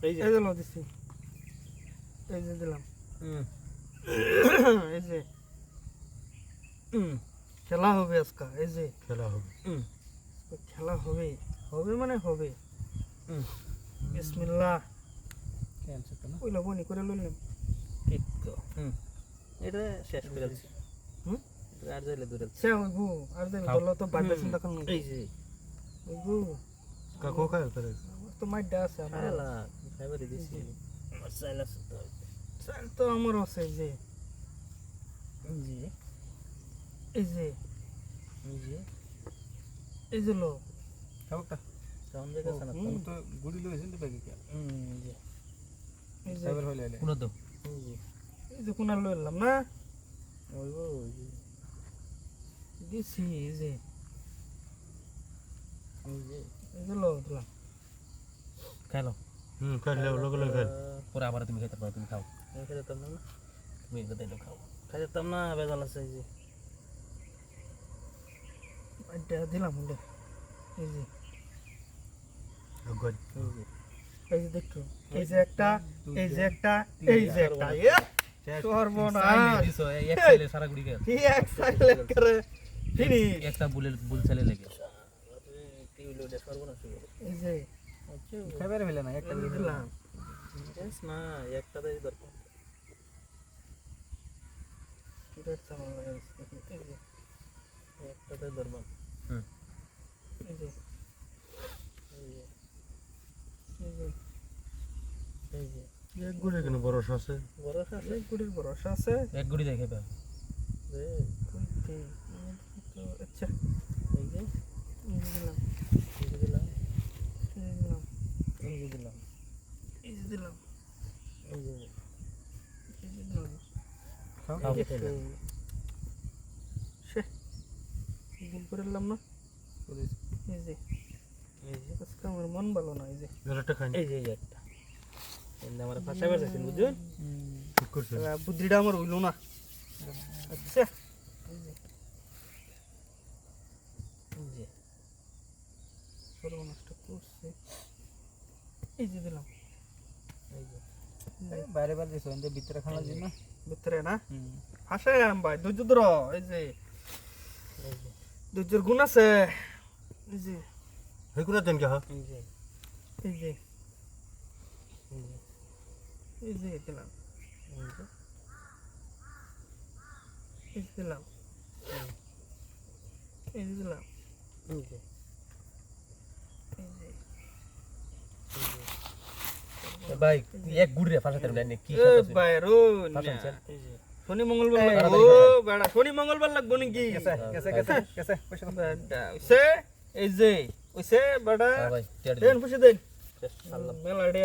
এই যে লো দিছি এই যে দিলাম এই যে খেলা হবে আজকে এই যে খেলা হবে খেলা হবে হবে মানে হবে বিসমিল্লাহ ক্যান্সেল তো না ওইলা বনি করে লইলাম ঠিক তো এটা শেষ করে দিছি আর যাইলে দূরে সে ওইগু আর দেন বললো তো বাইরে চিন্তা করুন এই যে ওইগু কাকো খায় করে তো মাইডা আছে আমার আলা খাইবারে দিছি মশলা সুতো চাল তো আমার আছে যে জি এই যে জি এই যে লো খাওটা সাউন্ড দেখছ না তো গুড়ি লইছেন তো বাকি কে জি এই যে সাইবার হইলে কোন দাও জি এই যে কোনা লইলাম না ওই জি দিছি এই যে জি এই যে লো দিলাম খাইলো খাইলে লগে লগে খাই পরে আবার তুমি খেতে পারো তুমি খাও আমি খেতাম না তুমি একটু দাইলো খাও খাইতাম না বেজাল আছে এই যে এটা দিলাম হলে এই যে আগত এই যে দেখো এই যে একটা এই যে একটা এই যে একটা সর্বনাশ দিছো এক সাইলে সারা গুড়ি গেল কি এক সাইলেন্ট করে ফিনি একটা বুল ছেলে লেগে কি হইলো এটা সর্বনাশ হইলো এই যে খাইবার হইলে না একটা এই দিলাম এস না একটা দেই দরকার এটা সামান লাগাইছি এই যে একটা দেই দরকার এই যে এই যে এই যে এই যে এক গুড়ে কেন বরস আছে বড় আছে এই গুড়ির ভরসা আছে এক গুড়ি দেখে বা রে কইতে তো আচ্ছা এই যে এই যে দিলাম এই যে দিলাম এই যে দিলাম এই যে দিলাম এই যে দিলাম এই যে এই যে দিলাম খাও খেতে সে ভুল করে দিলাম না এই যে এই যে আজকে আমার মন ভালো না এই যে একটা খাই এই যে একটা এন্ড আমার ফাঁসা বেরছেন বুঝুন ঠিক করছে বুদ্ধিটা আমার হইলো না আচ্ছা এই যে সর্বনষ্ট করছে এই যে দিলাম এই যে বাইরে বাইরে দিছো এন্ড ভিতরে খাওয়ার জন্য ভিতরে না হাসায় আম ভাই ধৈর্য ধর এই যে ধৈর্যের গুণ আছে এই যে হেই কোনা দেন কে হ্যাঁ এই যে এই যে এই যে এই যে দিলাম এই যে এই যে দিলাম এই যে দিলাম এই যে এই যে ভাই এক গুড়ি রে ফাঁসাতে না কি এ ভাই রো ফাঁসাছেন এই যে শনি মঙ্গলবার লাগবো বেড়া শনি মঙ্গলবার লাগবো নাকি বেড়া ওইসে এই যে ওইসে বেড়া ভাই দেন পুষে দেন আল্লাহ মেলা ডে